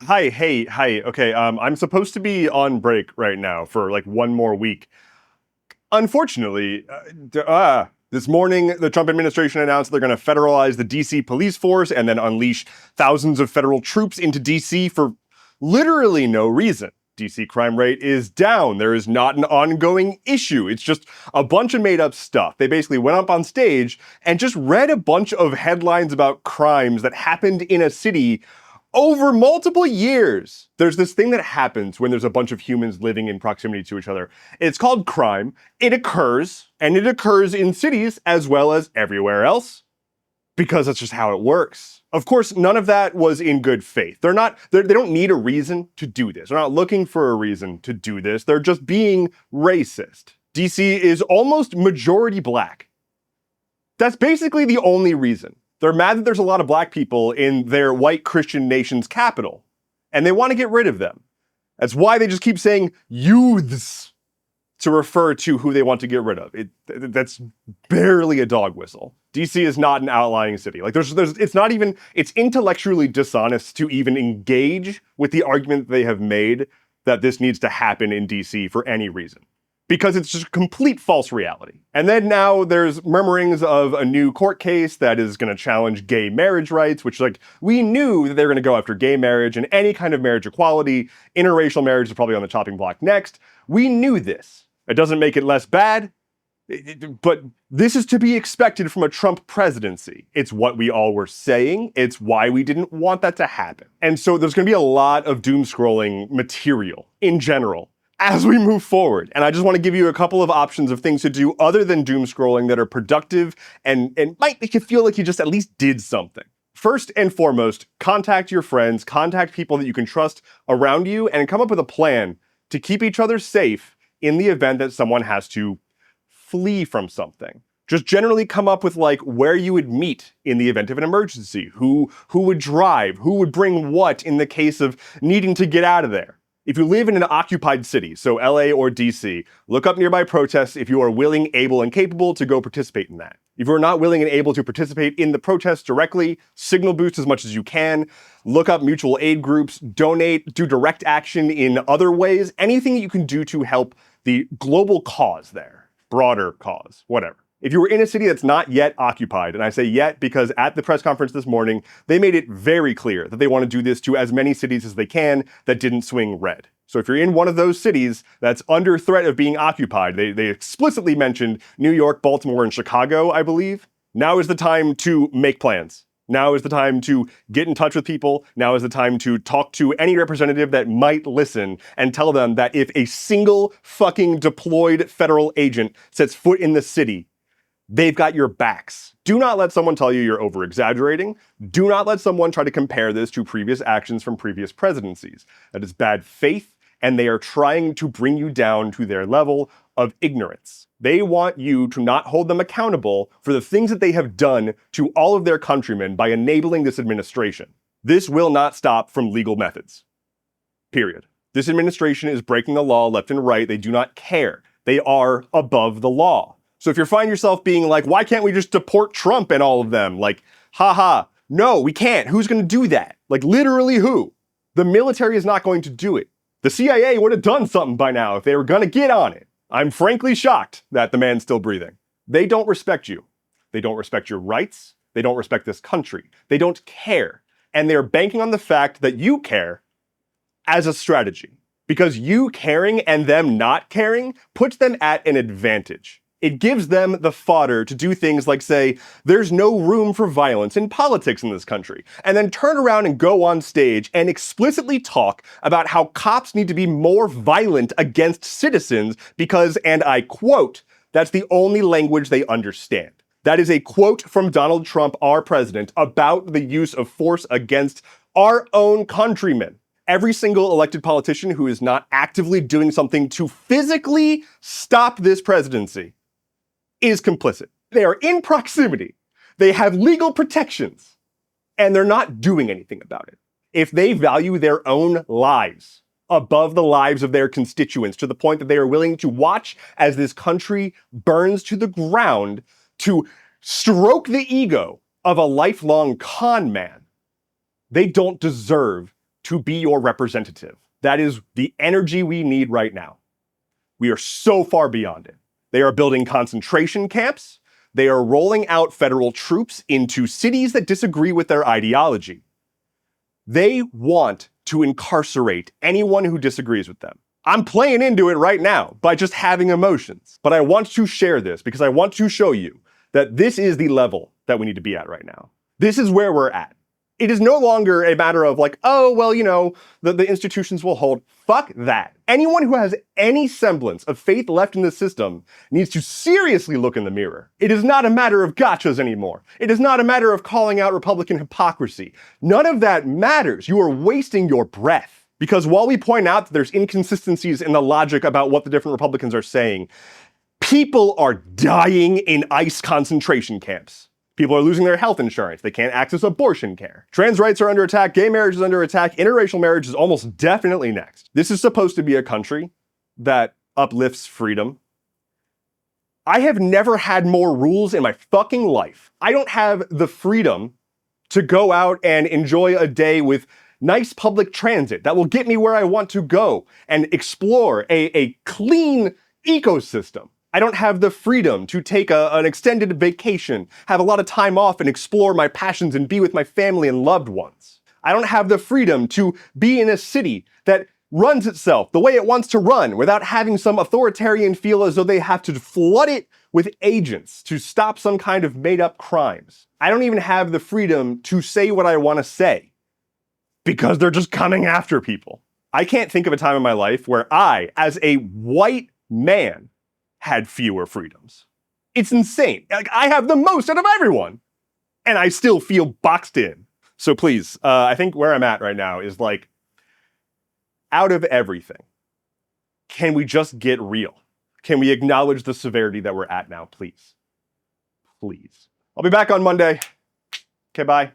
Hi. Okay, I'm supposed to be on break right now for like one more week. Unfortunately, this morning the Trump administration announced they're going to federalize the DC police force and then unleash thousands of federal troops into DC for literally no reason. DC crime rate is down. There is not an ongoing issue. It's just a bunch of made up stuff. They basically went up on stage and just read a bunch of headlines about crimes that happened in a city over multiple years. There's this thing that happens when there's a bunch of humans living in proximity to each other. It's called crime. It occurs, and it occurs in cities as well as everywhere else, because that's just how it works. Of course, none of that was in good faith. They don't need a reason to do this. They're not looking for a reason to do this. They're just being racist. DC is almost majority black. That's basically the only reason. They're mad that there's a lot of black people in their white Christian nation's capital, and they want to get rid of them. That's why they just keep saying youths to refer to who they want to get rid of. That's barely a dog whistle. DC is not an outlying city. Like it's intellectually dishonest to even engage with the argument that they have made that this needs to happen in DC for any reason, because it's just a complete false reality. And then now there's murmurings of a new court case that is going to challenge gay marriage rights, which, like, we knew that they were going to go after gay marriage and any kind of marriage equality. Interracial marriage is probably on the chopping block next. We knew this. It doesn't make it less bad, but this is to be expected from a Trump presidency. It's what we all were saying. It's why we didn't want that to happen. And so there's going to be a lot of doom scrolling material in general as we move forward. And I just want to give you a couple of options of things to do other than doom scrolling that are productive and might make you feel like you just at least did something. First and foremost, contact your friends, contact people that you can trust around you, and come up with a plan to keep each other safe in the event that someone has to flee from something. Just generally come up with, like, where you would meet in the event of an emergency, who would drive, who would bring what in the case of needing to get out of there. If you live in an occupied city, so LA or DC, look up nearby protests if you are willing, able, and capable to go participate in that. If you're not willing and able to participate in the protests directly, signal boost as much as you can, look up mutual aid groups, donate, do direct action in other ways, anything that you can do to help the global cause there, broader cause, whatever. If you were in a city that's not yet occupied, and I say yet because at the press conference this morning, they made it very clear that they want to do this to as many cities as they can that didn't swing red. So if you're in one of those cities that's under threat of being occupied, they explicitly mentioned New York, Baltimore, and Chicago, I believe. Now is the time to make plans. Now is the time to get in touch with people. Now is the time to talk to any representative that might listen and tell them that if a single fucking deployed federal agent sets foot in the city, they've got your backs. Do not let someone tell you you're over-exaggerating. Do not let someone try to compare this to previous actions from previous presidencies. That is bad faith, and they are trying to bring you down to their level of ignorance. They want you to not hold them accountable for the things that they have done to all of their countrymen by enabling this administration. This will not stop from legal methods. Period. This administration is breaking the law left and right. They do not care. They are above the law. So if you find yourself being like, why can't we just deport Trump and all of them? Like, haha, no, we can't. Who's going to do that? Like, literally who? The military is not going to do it. The CIA would have done something by now if they were going to get on it. I'm frankly shocked that the man's still breathing. They don't respect you. They don't respect your rights. They don't respect this country. They don't care. And they're banking on the fact that you care as a strategy. Because you caring and them not caring puts them at an advantage. It gives them the fodder to do things like say, there's no room for violence in politics in this country, and then turn around and go on stage and explicitly talk about how cops need to be more violent against citizens because, and I quote, that's the only language they understand. That is a quote from Donald Trump, our president, about the use of force against our own countrymen. Every single elected politician who is not actively doing something to physically stop this presidency is complicit. They are in proximity. They have legal protections, and they're not doing anything about it. If they value their own lives above the lives of their constituents to the point that they are willing to watch as this country burns to the ground to stroke the ego of a lifelong con man, they don't deserve to be your representative. That is the energy we need right now. We are so far beyond it. They are building concentration camps. They are rolling out federal troops into cities that disagree with their ideology. They want to incarcerate anyone who disagrees with them. I'm playing into it right now by just having emotions. But I want to share this because I want to show you that this is the level that we need to be at right now. This is where we're at. It is no longer a matter of like, oh, well, you know, the institutions will hold. Fuck that. Anyone who has any semblance of faith left in the system needs to seriously look in the mirror. It is not a matter of gotchas anymore. It is not a matter of calling out Republican hypocrisy. None of that matters. You are wasting your breath. Because while we point out that there's inconsistencies in the logic about what the different Republicans are saying, people are dying in ICE concentration camps. People are losing their health insurance. They can't access abortion care. Trans rights are under attack. Gay marriage is under attack. Interracial marriage is almost definitely next. This is supposed to be a country that uplifts freedom. I have never had more rules in my fucking life. I don't have the freedom to go out and enjoy a day with nice public transit that will get me where I want to go and explore a clean ecosystem. I don't have the freedom to take an extended vacation, have a lot of time off and explore my passions and be with my family and loved ones. I don't have the freedom to be in a city that runs itself the way it wants to run without having some authoritarian feel as though they have to flood it with agents to stop some kind of made-up crimes. I don't even have the freedom to say what I want to say because they're just coming after people. I can't think of a time in my life where I, as a white man, had fewer freedoms. It's insane. Like, I have the most out of everyone, and I still feel boxed in. So please, I think where I'm at right now is like, out of everything, can we just get real? Can we acknowledge the severity that we're at now, please? Please. I'll be back on Monday. Okay, bye.